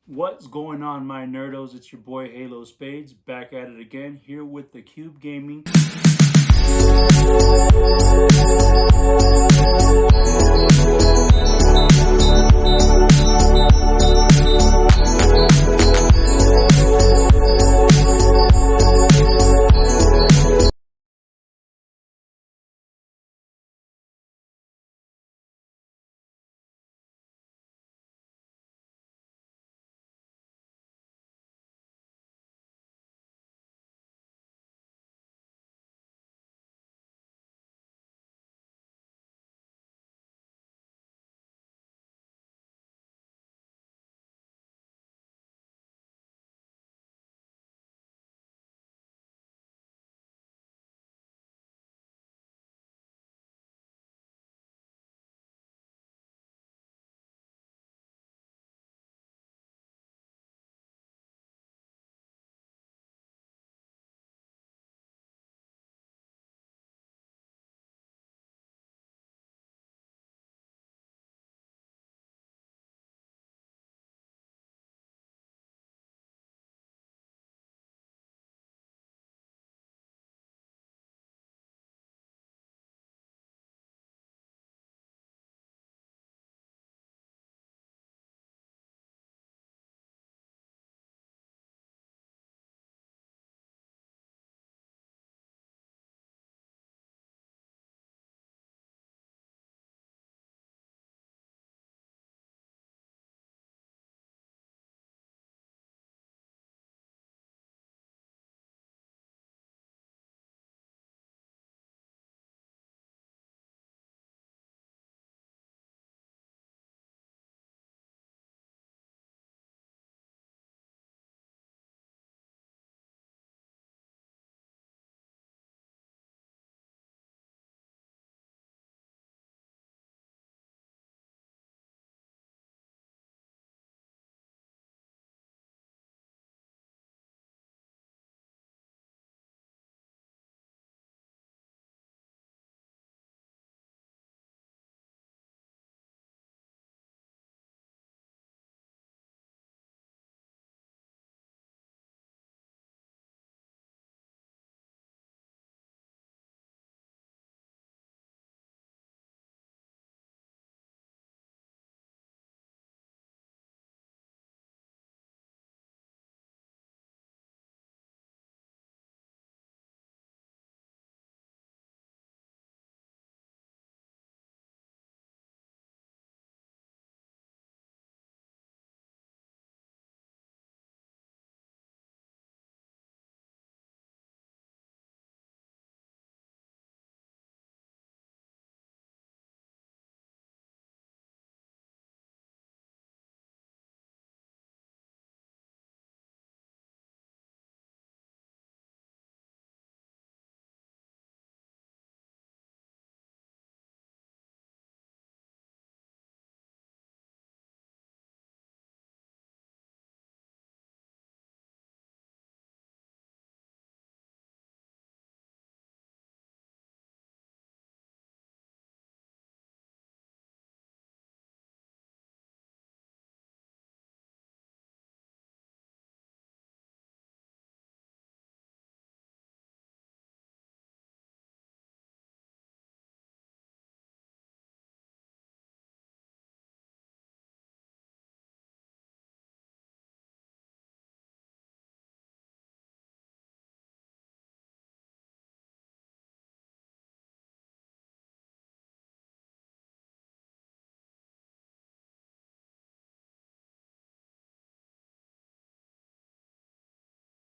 What's going on, my nerdos? It's your boy Halo Spades back at it again here with the Cube Gaming.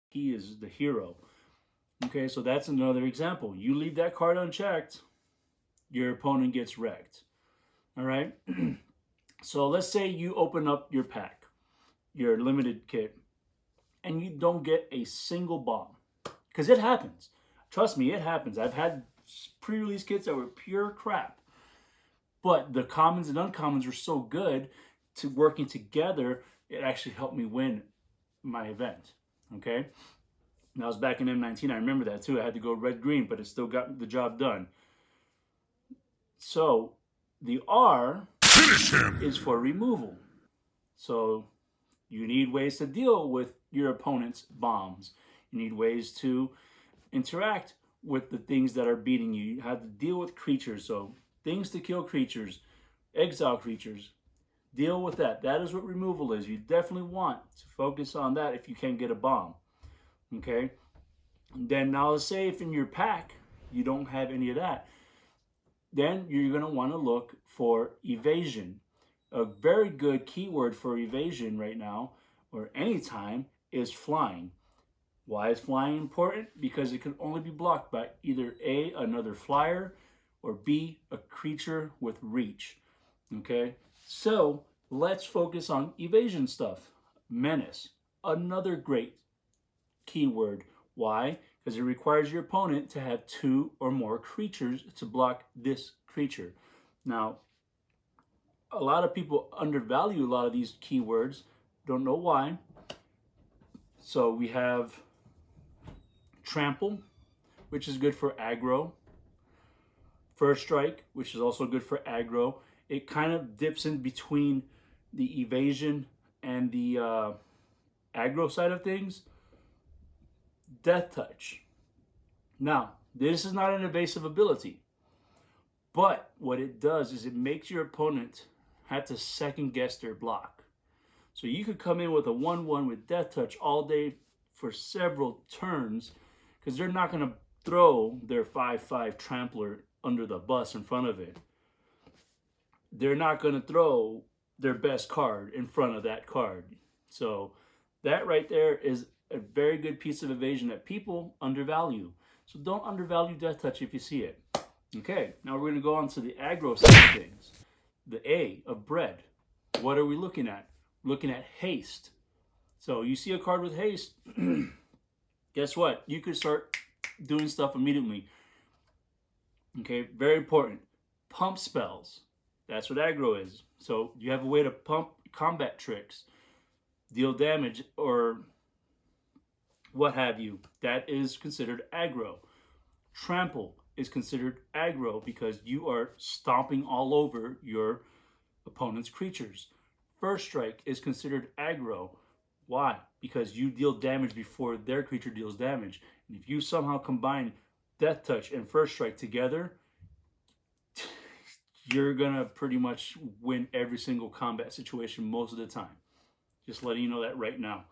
He is the hero. Okay, so that's another example. You leave that card unchecked, your opponent gets wrecked. All right. So let's say you open up your pack, your limited kit, and you don't get a single bomb. Because it happens. Trust me, it happens. I've had pre release kits that were pure crap. But the commons and uncommons were so good to working together, it actually helped me win my event. Okay. And I was back in M19. I remember that too. I had to go red green, but it still got the job done. So the R is for removal. So You need ways to deal with your opponent's bombs. You need ways to interact with the things that are beating you. You have to deal with creatures. So things to kill creatures, exile creatures, deal with that. That is what removal is. You definitely want to focus on that if you can't get a bomb. Okay? And then now let's say if in your pack you don't have any of that, then you're going to want to look for evasion. A very good keyword for evasion right now or anytime is flying. Why is flying important? Because it can only be blocked by either A, another flyer, or B, a creature with reach. Okay, so let's focus on evasion stuff. Menace, another great keyword. Why? Because it requires your opponent to have 2 or more creatures to block this creature. Now, a lot of people undervalue a lot of these keywords. Don't know why. So we have Trample, which is good for aggro. First Strike, which is also good for aggro. It kind of dips in between the evasion and the aggro side of things. Death Touch. Now, this is not an evasive ability, but what it does is it makes your opponent have to second guess their block. So you could come in with a 1/1 with Death Touch all day for several turns, because they're not going to throw their 5/5 Trampler under the bus in front of it. They're not going to throw their best card in front of that card. So that right there is a very good piece of evasion that people undervalue. So don't undervalue Death Touch if you see it. Okay, now we're going to go on to the aggro side of things. The A of Bread. What are we looking at? We're looking at haste. So you see a card with haste, guess what? You could start doing stuff immediately. Okay, very important. Pump spells. That's what aggro is. So you have a way to pump combat tricks, deal damage, or what have you. That is considered aggro. Trample is considered aggro because you are stomping all over your opponent's creatures. First Strike is considered aggro. Why? Because you deal damage before their creature deals damage. And if you somehow combine Death Touch and First Strike together, you're gonna pretty much win every single combat situation most of the time. Just letting you know that right now.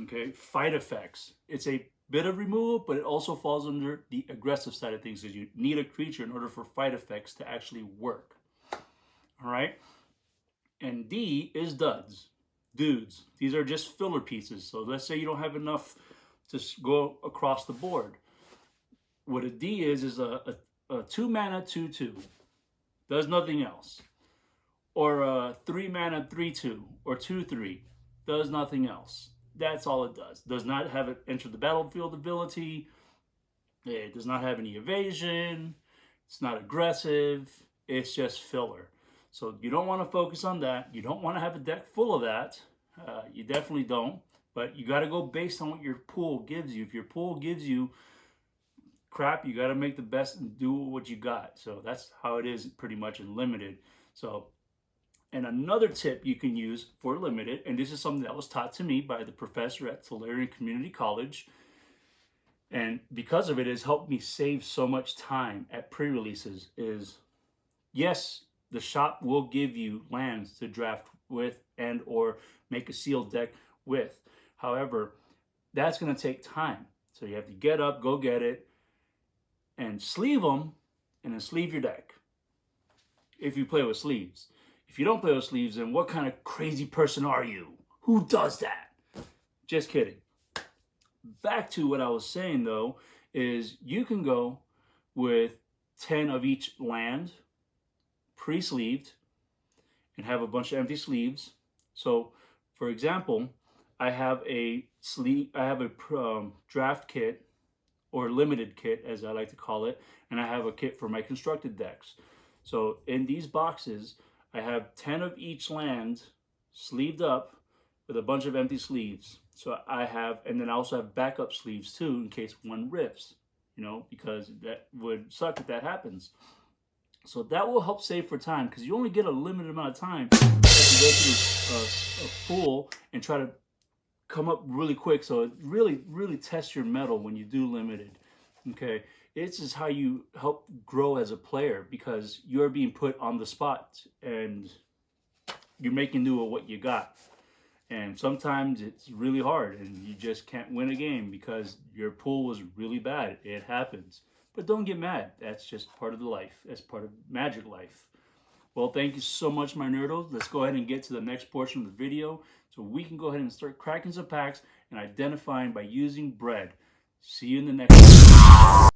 Okay, fight effects. It's a bit of removal, but it also falls under the aggressive side of things, because you need a creature in order for fight effects to actually work. All right, and D is duds. Dudes. These are just filler pieces. So let's say you don't have enough to go across the board. What a D is a 2 mana 2/2. Does nothing else. Or a 3 mana 3/2 or 2/3. Does nothing else. That's all it does. Does not have an enter the battlefield ability. It does not have any evasion. It's not aggressive. It's just filler. So you don't want to focus on that. You don't want to have a deck full of that. You definitely don't. But you got to go based on what your pool gives you. If your pool gives you crap, you got to make the best and do what you got. So that's how it is pretty much in Limited. So, and another tip you can use for Limited, and this is something that was taught to me by the professor at Tulare Community College, and because of it, has helped me save so much time at pre-releases, is yes, the shop will give you lands to draft with and or make a sealed deck with. However, that's going to take time. So you have to get up, go get it, and sleeve them, and then sleeve your deck. If you play with sleeves. If you don't play with sleeves, then what kind of crazy person are you? Who does that? Just kidding. Back to what I was saying though, is you can go with 10 of each land, pre-sleeved, and have a bunch of empty sleeves. So, for example, I have a draft kit, or limited kit as I like to call it, and I have a kit for my constructed decks. So in these boxes, I have 10 of each land sleeved up with a bunch of empty sleeves. So I have, and then I also have backup sleeves too in case one rips, you know, because that would suck if that happens. So that will help save for time, because you only get a limited amount of time that you go through a pool and try to come up really quick. So it really tests your mettle when you do limited. Okay, it's just how you help grow as a player, because you're being put on the spot and you're making do with what you got. And sometimes it's really hard and you just can't win a game because your pool was really bad. It happens. But don't get mad. That's just part of the life. That's part of Magic Life. Well, thank you so much, my nerdos. Let's go ahead and get to the next portion of the video so we can go ahead and start cracking some packs and identifying by using bread. See you in the next one.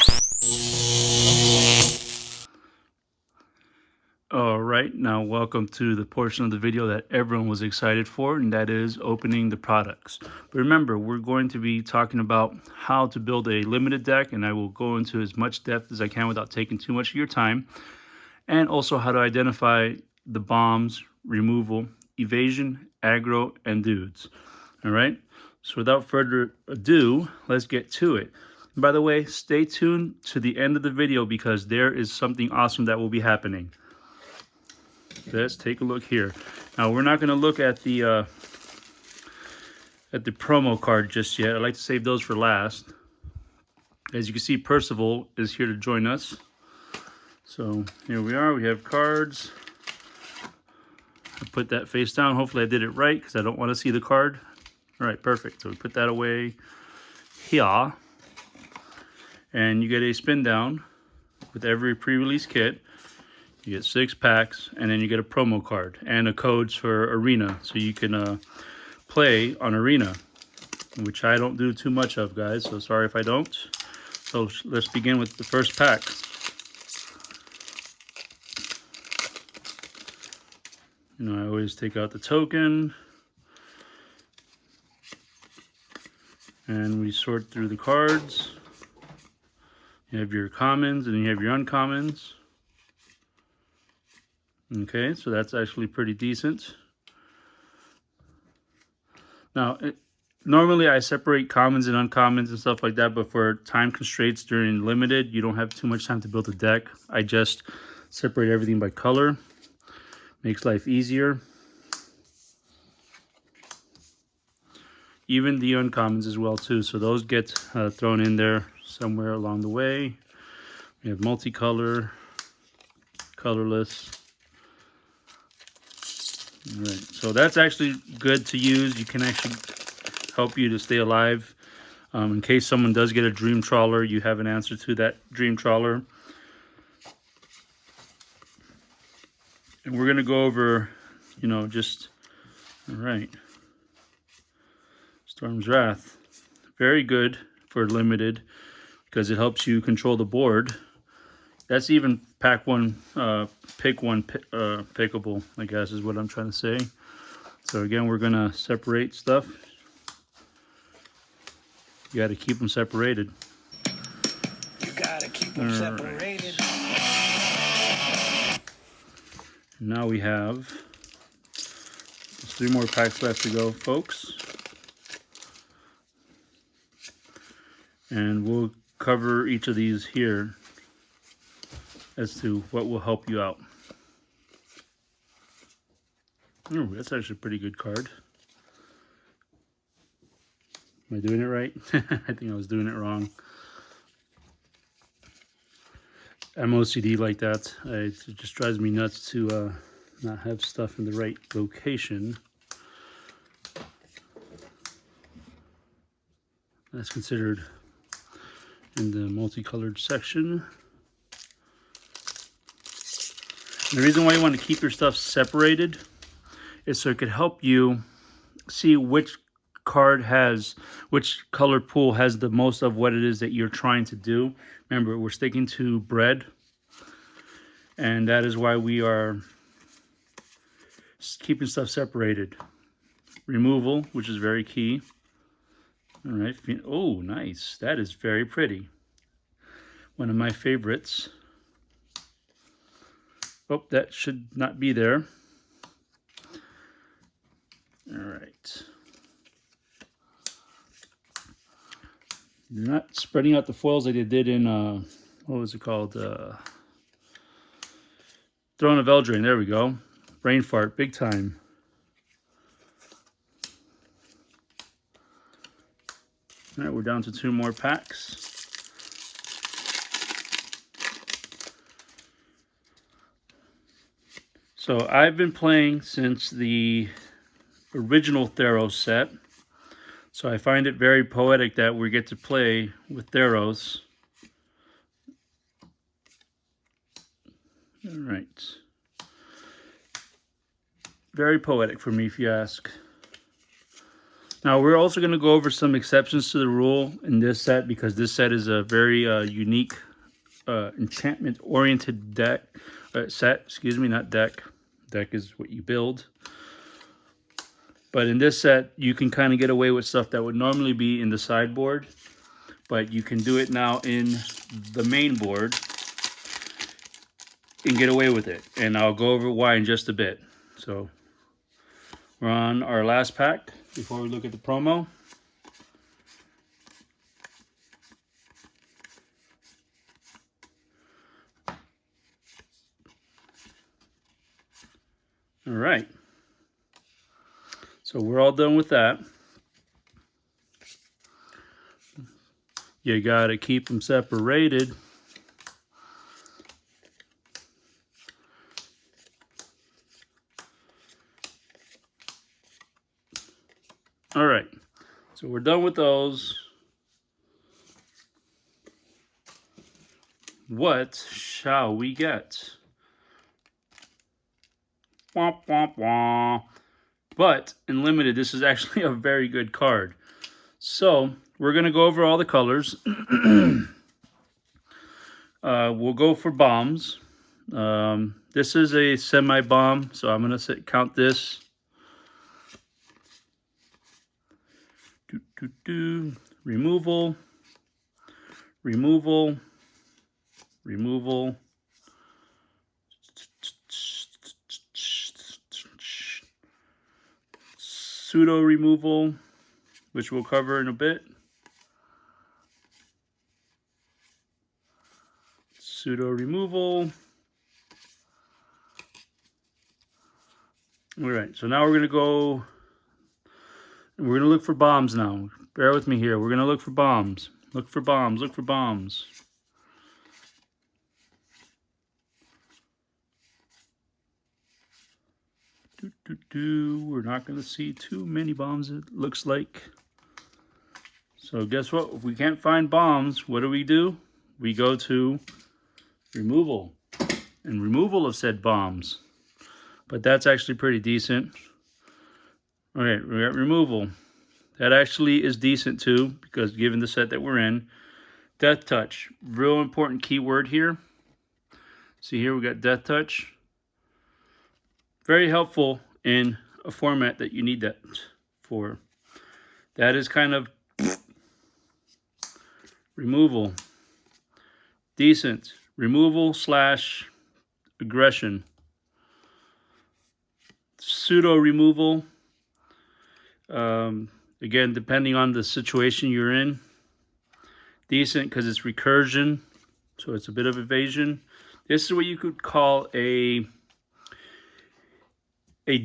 All right, now welcome to the portion of the video that everyone was excited for, and that is opening the products. But remember, we're going to be talking about how to build a limited deck, and I will go into as much depth as I can without taking too much of your time, and also how to identify the bombs, removal, evasion, aggro, and dudes. All right, so without further ado, let's get to it. And by the way, stay tuned to the end of the video because there is something awesome that will be happening. Let's take a look here. Now we're not going to look at the promo card just yet. I like to save those for last. As you can see, Percival is here to join us. So here we are. We have cards. I put that face down. Hopefully I did it right because I don't want to see the card. All right, perfect. So we put that away here, and you get a spin down with every pre-release kit. You get 6 packs, and then you get a promo card and a codes for Arena, so you can play on Arena, which I don't do too much of, guys, so sorry if I don't. So let's begin with the first pack. You know, I always take out the token, and we sort through the cards. You have your commons, and then you have your uncommons. Okay, so that's actually pretty decent. Now, normally I separate commons and uncommons and stuff like that, but for time constraints during limited, you don't have too much time to build a deck. I just separate everything by color. Makes life easier. Even the uncommons as well too, so those get thrown in there somewhere along the way. We have multicolor, colorless. All right, so that's actually good to use. You can actually help you to stay alive. In case someone does get a dream trawler, you have an answer to that dream trawler. And we're gonna go over, you know, just, all right. Storm's Wrath, very good for limited because it helps you control the board. That's even pack one, pick one, pickable, I guess is what I'm trying to say. So again, we're gonna separate stuff. You gotta keep them separated. You gotta keep them separated. Now we have just 3 more packs left to go, folks. And we'll cover each of these here as to what will help you out. Oh, that's actually a pretty good card. Am I doing it right? I think I was doing it wrong. I'm OCD like that. It just drives me nuts to not have stuff in the right location. That's considered in the multicolored section. And the reason why you want to keep your stuff separated is so it could help you see which card has, which color pool has the most of what it is that you're trying to do. Remember, we're sticking to bread, and that is why we are keeping stuff separated. Removal, which is very key. All right. Oh, nice. That is very pretty. One of my favorites. Oh, that should not be there. All right. They're not spreading out the foils like they did in, what was it called? Throne of Eldraine. There we go. Brain fart, big time. All right, we're down to 2 more packs. So I've been playing since the original Theros set. So I find it very poetic that we get to play with Theros. All right. Very poetic for me, if you ask. Now, we're also going to go over some exceptions to the rule in this set because this set is a very unique enchantment-oriented deck set. Excuse me, not deck. Deck is what you build. But in this set, you can kind of get away with stuff that would normally be in the sideboard. But you can do it now in the main board and get away with it. And I'll go over why in just a bit. So we're on our last pack before we look at the promo. All right. So we're all done with that. You got to keep them separated. All right. So we're done with those. What shall we get? Womp, womp, womp. But in limited, this is actually a very good card. So we're going to go over all the colors. We'll go for bombs. This is a semi-bomb, so I'm going to count this. Removal. Removal. Removal. Pseudo removal, which we'll cover in a bit. Pseudo removal. All right, so now we're going to look for bombs now. Bear with me here. We're going to look for bombs. Look for bombs. Look for bombs. We're not going to see too many bombs, it looks like. So guess what? If we can't find bombs, what do? We go to removal. And removal of said bombs. But that's actually pretty decent. All right, we got removal. That actually is decent too, because given the set that we're in. Death Touch. Real important keyword here. See here we got Death Touch. Very helpful in a format that you need that for. That is kind of removal. Decent. Removal / aggression. Pseudo removal. Again, depending on the situation you're in. Decent because it's recursion. So it's a bit of evasion. This is what you could call a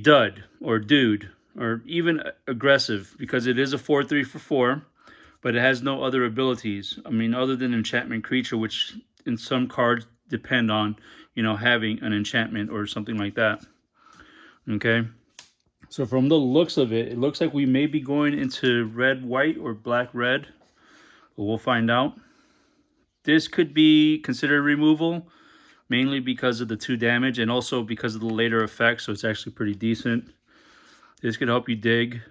dud or dude or even aggressive because it is a 4/3 for 4, but it has no other abilities. I mean, other than enchantment creature, which in some cards depend on, having an enchantment or something like that. Okay. So from the looks of it, it looks like we may be going into red-white or black-red, but we'll find out. This could be considered removal, mainly because of the 2 damage and also because of the later effects, so it's actually pretty decent. This could help you dig.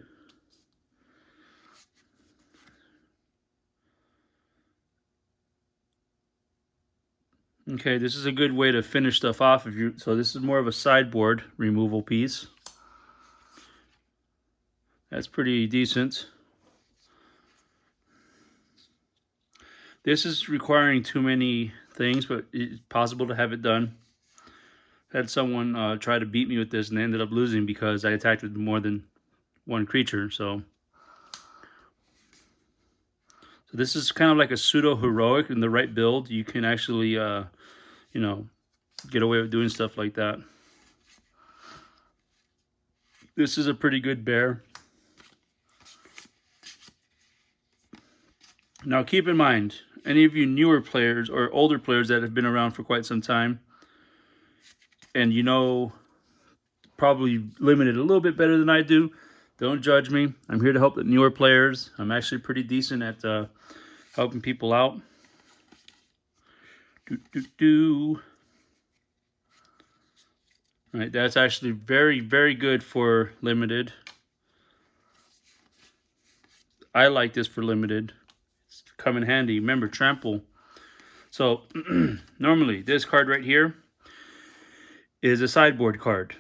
Okay, this is a good way to finish stuff off. So this is more of a sideboard removal piece. That's pretty decent. This is requiring too many things, but it's possible to have it done. Had someone try to beat me with this and they ended up losing because I attacked with more than one creature. So this is kind of like a pseudo heroic in the right build. You can actually, get away with doing stuff like that. This is a pretty good bear. Now keep in mind, any of you newer players or older players that have been around for quite some time, and you know probably limited a little bit better than I do, don't judge me. I'm here to help the newer players. I'm actually pretty decent at helping people out. All right, that's actually very, very good for limited. I like this for limited. It's come in handy. Remember, trample. So normally this card right here is a sideboard card.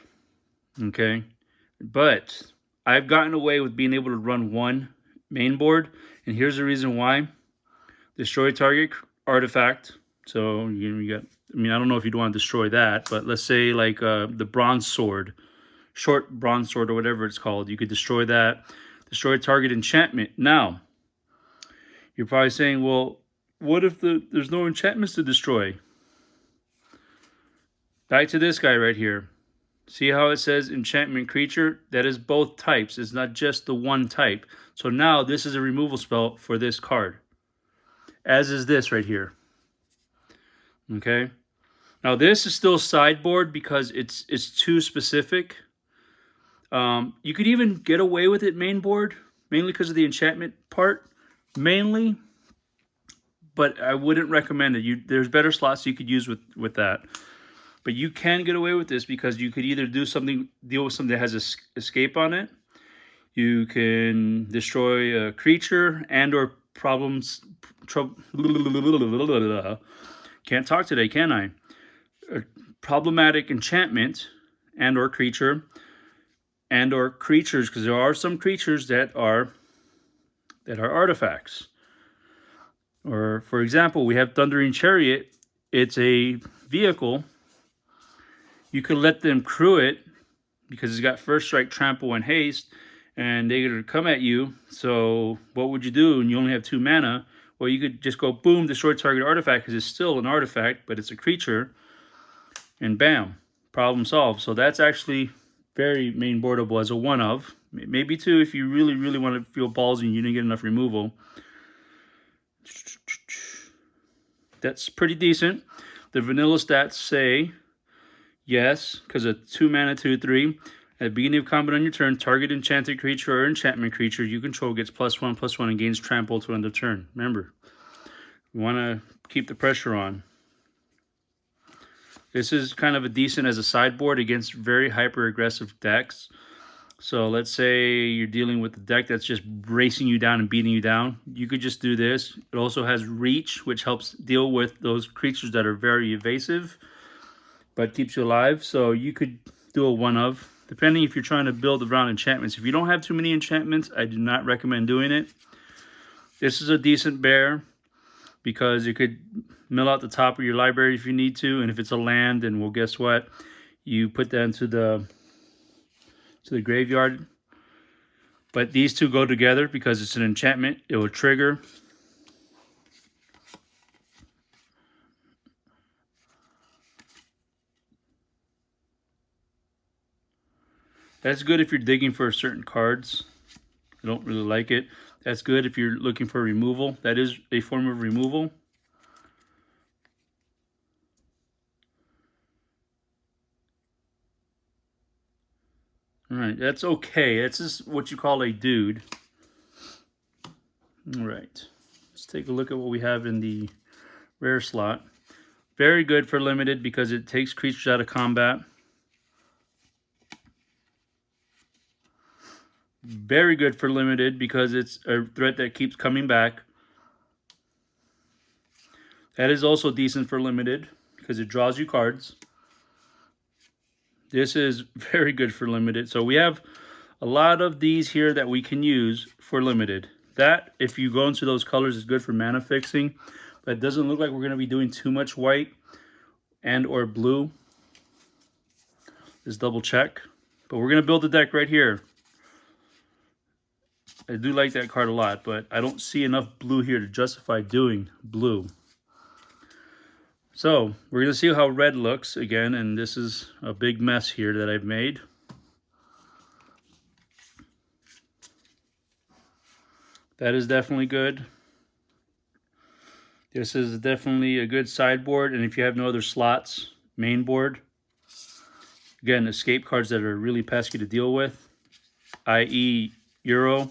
Okay, but I've gotten away with being able to run one main board, and here's the reason why. Destroy target artifact. So you got, I mean, I don't know if you'd want to destroy that, but let's say like the bronze sword, short bronze sword or whatever it's called. You could destroy that. Destroy target enchantment. Now, you're probably saying, well, what if there's no enchantments to destroy? Back to this guy right here. See how it says enchantment creature? That is both types. It's not just the one type. So now this is a removal spell for this card. As is this right here. Okay. Now this is still sideboard because it's too specific. You could even get away with it main board, mainly because of the enchantment part. Mainly. But I wouldn't recommend it. There's better slots you could use with that. But you can get away with this because you could either deal with something that has escape on it. You can destroy a creature and or can't talk today, can I? A problematic enchantment and or creature and or creatures, because there are some creatures that are artifacts. Or for example, we have Thundering Chariot. It's a vehicle. You could let them crew it because it's got first strike, trample, and haste, and they're going to come at you. So what would you do? And you only have 2 mana. Well, you could just go boom, destroy target artifact because it's still an artifact, but it's a creature. And bam, problem solved. So that's actually very main boardable as a 1 of. Maybe 2 if you really, really want to feel ballsy and you didn't get enough removal. That's pretty decent. The vanilla stats say yes, because a 2 mana 2/3. At the beginning of combat on your turn, target enchanted creature or enchantment creature you control gets +1/+1 and gains trample to end of turn. Remember, we want to keep the pressure on. This is kind of a decent as a sideboard against very hyper aggressive decks. So let's say you're dealing with a deck that's just racing you down and beating you down. You could just do this. It also has reach, which helps deal with those creatures that are very evasive, but keeps you alive. So you could do a 1 of, depending if you're trying to build around enchantments. If you don't have too many enchantments, I do not recommend doing it. This is a decent bear because you could mill out the top of your library if you need to, and if it's a land, then well, guess what? You put that into the graveyard. But these two go together because it's an enchantment. It will trigger. That's good if you're digging for certain cards. I don't really like it. That's good if you're looking for removal. That is a form of removal. All right, that's okay. That's just what you call a dude. All right, let's take a look at what we have in the rare slot. Very good for limited because it takes creatures out of combat. Very good for limited because it's a threat that keeps coming back. That is also decent for limited because it draws you cards. This is very good for limited. So we have a lot of these here that we can use for limited. That, if you go into those colors, is good for mana fixing. But it doesn't look like we're going to be doing too much white and or blue. Let's double check. But we're going to build the deck right here. I do like that card a lot, but I don't see enough blue here to justify doing blue. So we're going to see how red looks again, and this is a big mess here that I've made. That is definitely good. This is definitely a good sideboard, and if you have no other slots, main board. Again, escape cards that are really pesky to deal with, i.e. Euro.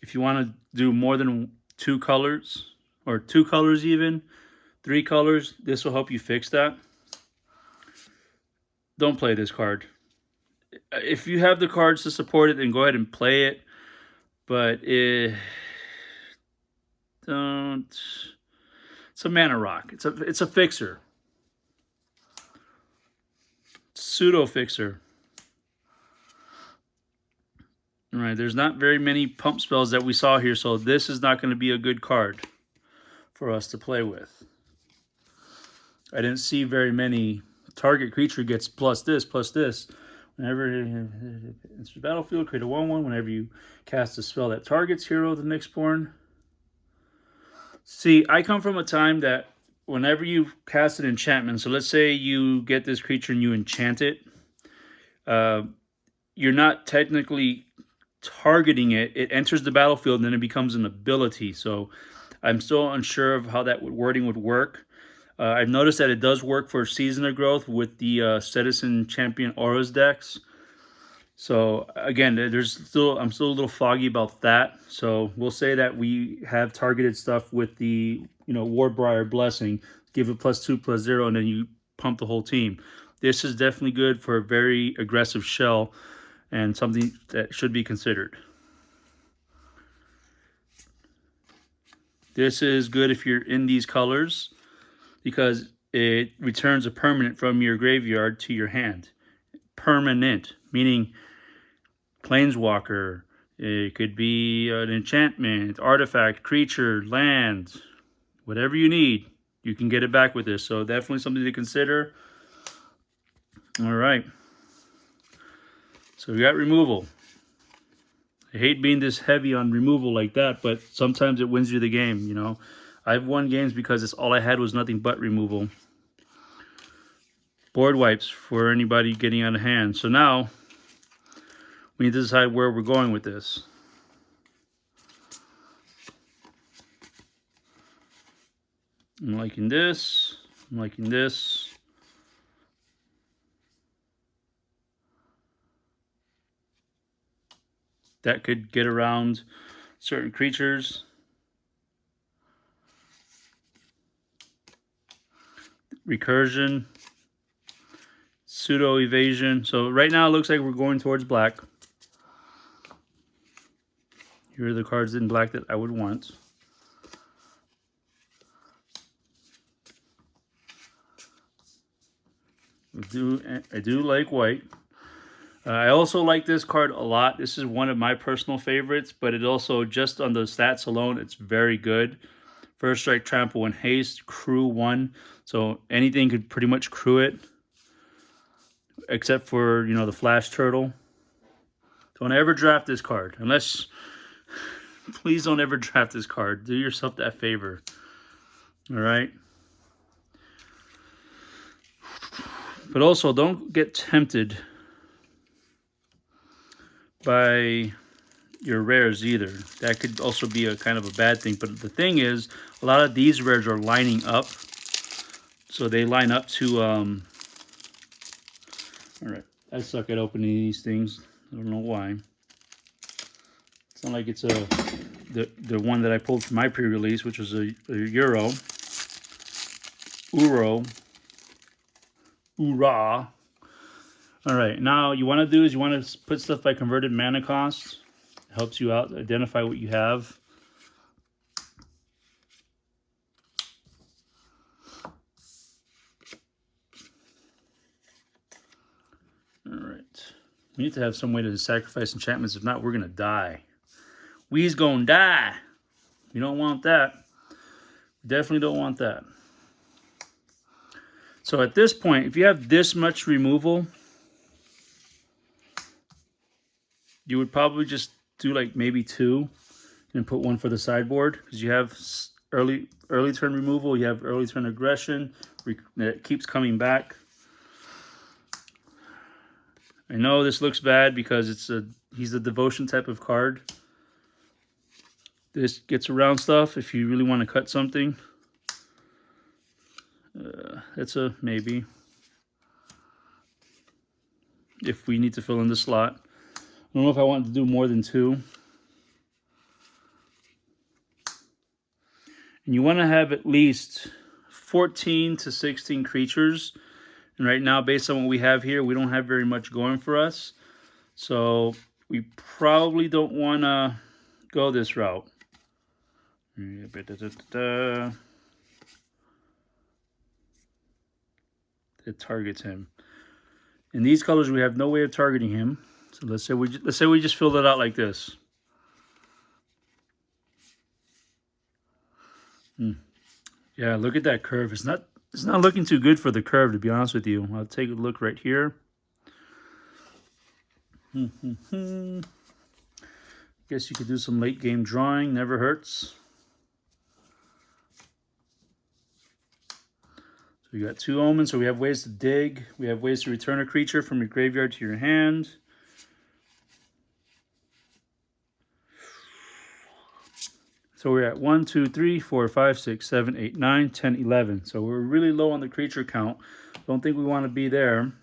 If you want to do more than 2 colors, or 2 colors even, 3 colors, this will help you fix that. Don't play this card. If you have the cards to support it, then go ahead and play it. But don't. It's a mana rock. It's a fixer. Pseudo fixer. All right, there's not very many pump spells that we saw here, so this is not going to be a good card for us to play with. I didn't see very many. Target creature gets plus this. Whenever it's the battlefield, create a 1/1. Whenever you cast a spell that targets hero, the Nyxborn. See, I come from a time that whenever you cast an enchantment, so let's say you get this creature and you enchant it, you're not technically targeting it. It enters the battlefield and then it becomes an ability. So I'm still unsure of how that wording would work. I've noticed that it does work for Season of Growth with the Citizen Champion Auras decks. So again, I'm still a little foggy about that. So we'll say that we have targeted stuff with the Wardbriar Blessing, give it +2/+0, and then you pump the whole team. This is definitely good for a very aggressive shell and something that should be considered. This is good if you're in these colors, because it returns a permanent from your graveyard to your hand. Permanent, meaning Planeswalker. It could be an enchantment, artifact, creature, land, whatever you need. You can get it back with this. So definitely something to consider. All right. So we got removal. I hate being this heavy on removal like that, but sometimes it wins you the game, I've won games because it's all I had was nothing but removal. Board wipes for anybody getting out of hand. So now we need to decide where we're going with this. I'm liking this. I'm liking this. That could get around certain creatures. Recursion. Pseudo evasion. So right now it looks like we're going towards black. Here are the cards in black that I would want. I do like white. I also like this card a lot. This is one of my personal favorites, but it also, just on the stats alone, it's very good. First strike, trample, and haste, crew 1. So anything could pretty much crew it, except for, the flash turtle. Don't ever draft this card, unless... Please don't ever draft this card. Do yourself that favor. All right? But also, don't get tempted by your rares either. That could also be a kind of a bad thing. But the thing is, a lot of these rares are lining up. So they line up to... All right. I suck at opening these things. I don't know why. It's not like it's the one that I pulled from my pre-release, which was a Euro. Ura. All right, now you want to do is you want to put stuff by converted mana cost. It helps you out, identify what you have. All right. We need to have some way to sacrifice enchantments. If not, we're going to die. We's going to die. We don't want that. We definitely don't want that. So at this point, if you have this much removal, you would probably just do like maybe 2 and put 1 for the sideboard, because you have early turn removal, you have early turn aggression that keeps coming back. I know this looks bad because he's a devotion type of card. This gets around stuff if you really want to cut something. It's a maybe. If we need to fill in the slot. I don't know if I want to do more than 2. And you want to have at least 14 to 16 creatures. And right now, based on what we have here, we don't have very much going for us. So we probably don't want to go this route. It targets him. In these colors, we have no way of targeting him. So let's say we just filled it out like this. Yeah, look at that curve. It's not looking too good for the curve, to be honest with you. I'll take a look right here. Guess you could do some late game drawing. Never hurts. So we got 2 omens, so we have ways to dig. We have ways to return a creature from your graveyard to your hand. So we're at 1, 2, 3, 4, 5, 6, 7, 8, 9, 10, 11. So we're really low on the creature count. Don't think we want to be there.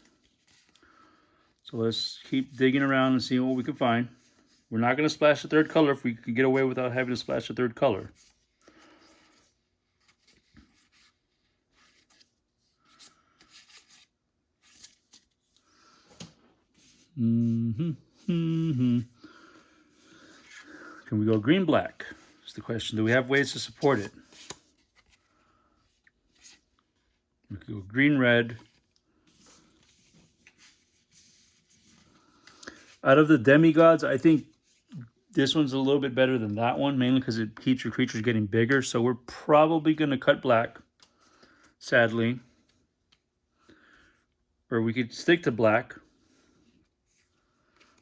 So let's keep digging around and seeing what we can find. We're not going to splash the 3rd color if we can get away without having to splash the 3rd color. Can we go green-black? That's the question. Do we have ways to support it? We could go green-red. Out of the demigods, I think this one's a little bit better than that one, mainly because it keeps your creatures getting bigger. So we're probably going to cut black, sadly. Or we could stick to black,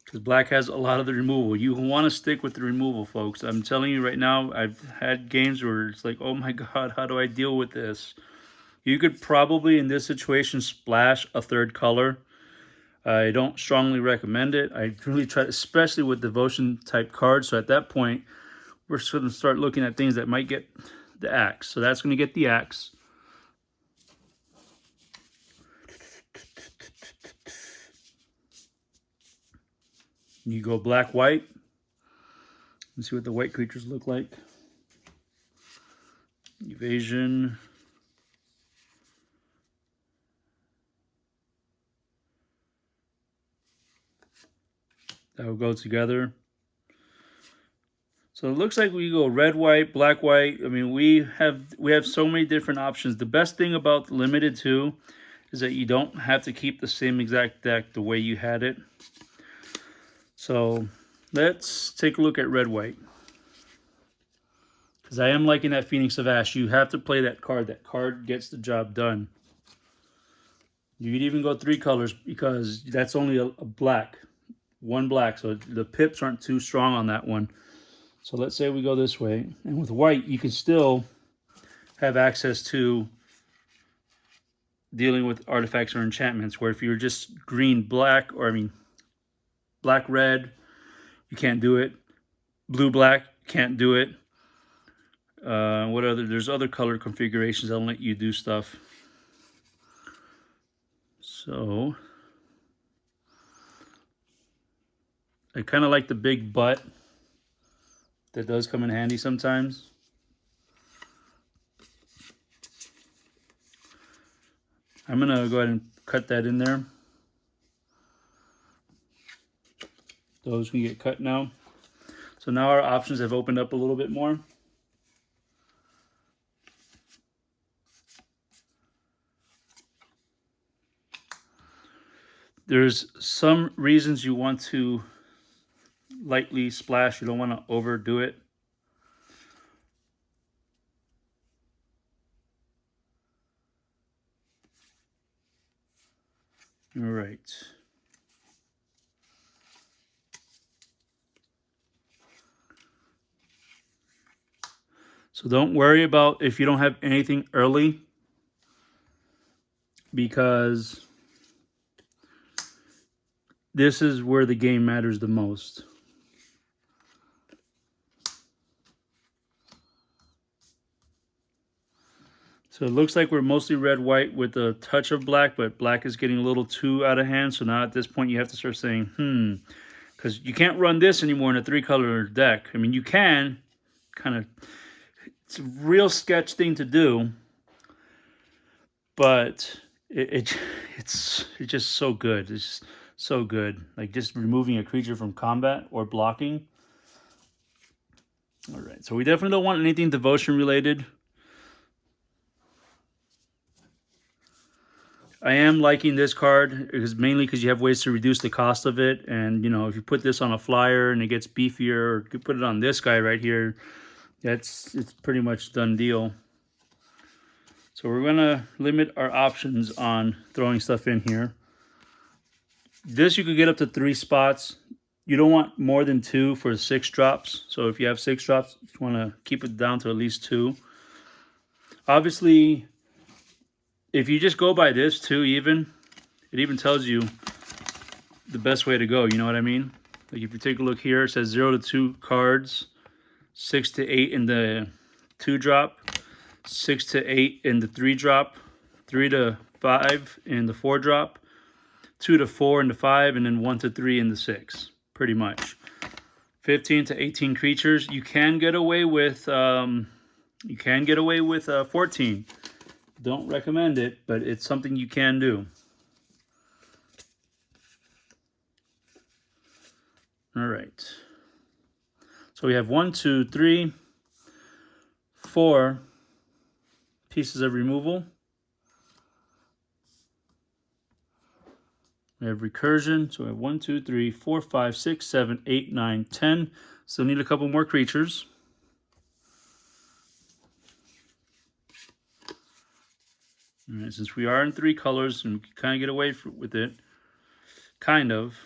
because black has a lot of the removal. You want to stick with the removal, folks. I'm telling you right now, I've had games where it's like, oh my god, how do I deal with this? You could probably, in this situation, splash a 3rd color. I don't strongly recommend it. I really try, especially with devotion type cards. So at that point, we're going to start looking at things that might get the axe. So that's going to get the axe. You go black, white. Let's see what the white creatures look like. Evasion. That will go together. So it looks like we go red, white, black, white. I mean, we have so many different options. The best thing about the limited too is that you don't have to keep the same exact deck the way you had it. So let's take a look at red, white. Because I am liking that Phoenix of Ash. You have to play that card. That card gets the job done. You could even go 3 colors because that's only a black. 1 black. So the pips aren't too strong on that one. So let's say we go this way. And with white, you can still have access to dealing with artifacts or enchantments. Where if you're just green, black, or I mean, black, red, you can't do it. Blue, black, can't do it. There's other color configurations that'll let you do stuff. So I kind of like the big butt. That does come in handy sometimes. I'm going to go ahead and cut that in there. Those can get cut now. So now our options have opened up a little bit more. There's some reasons you want to lightly splash. You don't want to overdo it. All right. So don't worry about if you don't have anything early, because this is where the game matters the most. So it looks like we're mostly red-white with a touch of black, but black is getting a little too out of hand. So now at this point you have to start saying, because you can't run this anymore in a 3-color deck. I mean, you can, kind of, it's a real sketch thing to do, but it's just so good. It's so good. Like just removing a creature from combat or blocking. All right, so we definitely don't want anything devotion related. I am liking this card mainly because you have ways to reduce the cost of it. And, you know, if you put this on a flyer and it gets beefier, or you put it on this guy right here, it's pretty much done deal. So we're going to limit our options on throwing stuff in here. This you could get up to 3 spots. You don't want more than 2 for 6 drops. So if you have 6 drops, you want to keep it down to at least 2. Obviously, if you just go by this too, it even tells you the best way to go. You know what I mean? Like if you take a look here, it says 0 to 2 cards, 6 to 8 in the 2 drop, 6 to 8 in the 3 drop, 3 to 5 in the 4 drop, 2 to 4 in the 5, and then 1 to 3 in the 6. Pretty much. 15 to 18 creatures. You can get away with 14. Don't recommend it, but it's something you can do. All right. So we have 1, 2, 3, 4 pieces of removal. We have recursion. So we have 1, 2, 3, 4, 5, 6, 7, 8, 9, 10. Still need a couple more creatures. All right, since we are in 3 colors and we can kind of get away with it, kind of,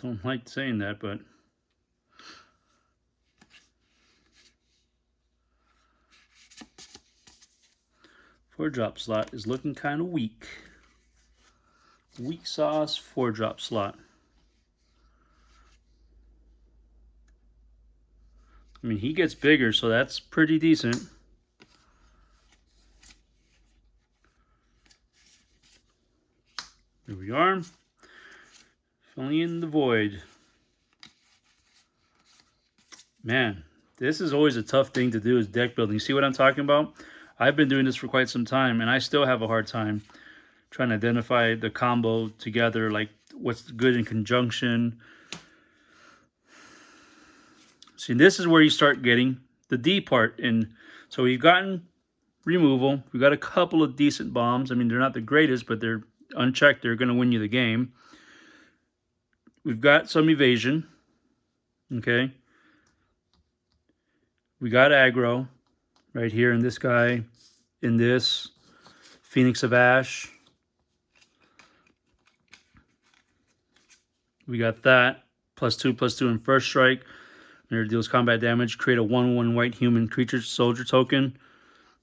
don't like saying that, but four-drop slot is looking kind of weak. Weak sauce 4-drop slot. I mean, he gets bigger, so that's pretty decent. Here we are. Filling in the void. Man, this is always a tough thing to do, is deck building. See what I'm talking about? I've been doing this for quite some time, and I still have a hard time trying to identify the combo together, like what's good in conjunction. See, this is where you start getting the D part in. So we've gotten removal. We've got a couple of decent bombs. I mean, they're not the greatest, but they're unchecked. They're going to win you the game. We've got some evasion. Okay. We got aggro right here in this guy, in this Phoenix of Ash. We got that. +2/+2 in first strike. It deals combat damage. Create a 1/1 white human creature soldier token.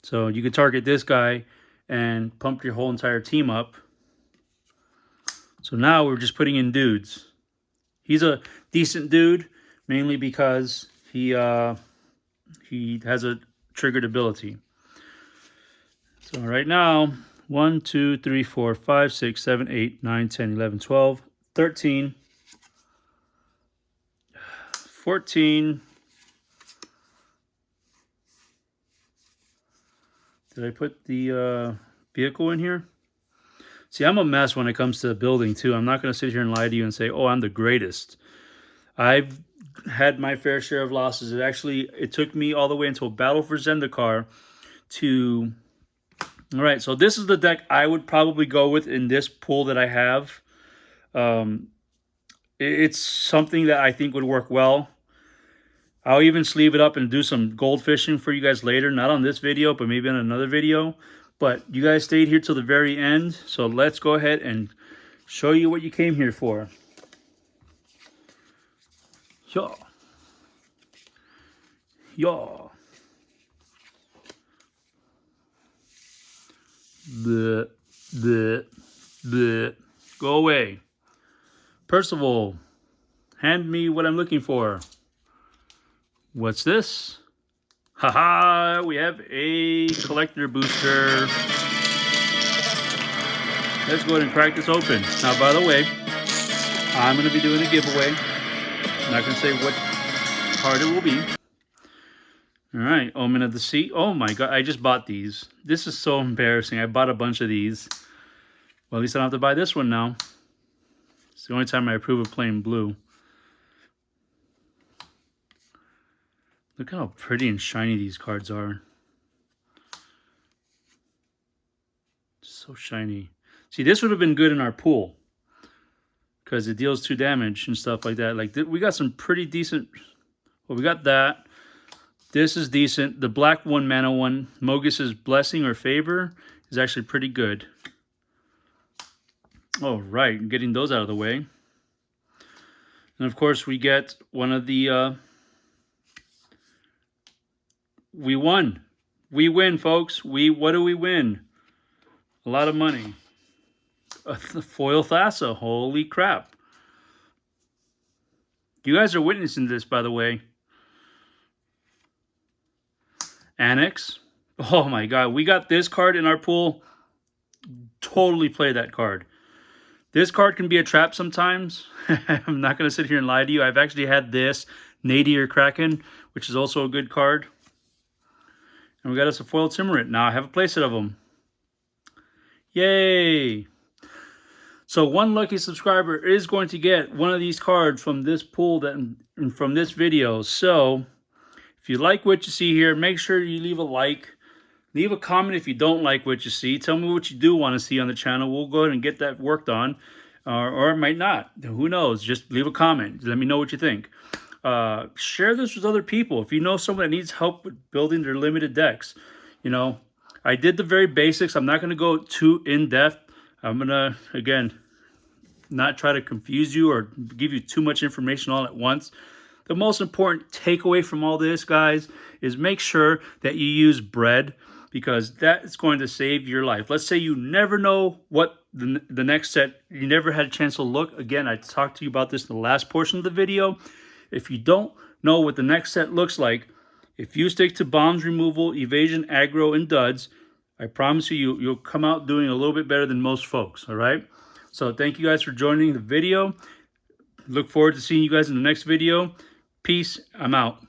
So you can target this guy and pump your whole entire team up. So now we're just putting in dudes. He's a decent dude, mainly because he has a triggered ability. So right now, 1, 2, 3, 4, 5, 6, 7, 8, 9, 10, 11, 12, 13, 14. Did I put the vehicle in here? See, I'm a mess when it comes to building, too. I'm not going to sit here and lie to you and say, oh, I'm the greatest. I've had my fair share of losses. It took me all the way until Battle for Zendikar to... All right, so this is the deck I would probably go with in this pool that I have. It's something that I think would work well. I'll even sleeve it up and do some gold fishing for you guys later. Not on this video, but maybe on another video. But you guys stayed here till the very end. So let's go ahead and show you what you came here for. Yo. Yo. The. Go away. Percival, hand me what I'm looking for. What's this? Haha, we have a collector booster. Let's go ahead and crack this open. Now, by the way, I'm going to be doing a giveaway. I'm not going to say what card it will be. All right, Omen of the Sea. Oh my God, I just bought these. This is so embarrassing. I bought a bunch of these. Well, at least I don't have to buy this one now. It's the only time I approve of playing blue. Look how pretty and shiny these cards are. So shiny. See, this would have been good in our pool because it deals 2 damage and stuff like that. Like, we got some pretty decent... Well, we got that. This is decent. The black 1 mana one, Mogus's Blessing or Favor, is actually pretty good. All right, getting those out of the way. And of course, we get one of the... we won. We win, folks. What do we win? A lot of money. The foil Thassa. Holy crap. You guys are witnessing this, by the way. Annex. Oh my God. We got this card in our pool. Totally play that card. This card can be a trap sometimes. I'm not going to sit here and lie to you. I've actually had this Nadir Kraken, which is also a good card. And we got us a foil Timurit. Now I have a playset of them. Yay! So one lucky subscriber is going to get one of these cards from this pool, from this video. So if you like what you see here, make sure you leave a like. Leave a comment if you don't like what you see. Tell me what you do want to see on the channel. We'll go ahead and get that worked on. Or it might not. Who knows? Just leave a comment. Let me know what you think. Share this with other people. If you know someone that needs help with building their limited decks, you know, I did the very basics. I'm not going to go too in-depth. I'm going to, again, not try to confuse you or give you too much information all at once. The most important takeaway from all this, guys, is make sure that you use bread, because that is going to save your life. Let's say you never know what the next set, you never had a chance to look. Again, I talked to you about this in the last portion of the video. If you don't know what the next set looks like, if you stick to bombs removal, evasion, aggro, and duds, I promise you, you'll come out doing a little bit better than most folks, all right? So thank you guys for joining the video. Look forward to seeing you guys in the next video. Peace. I'm out.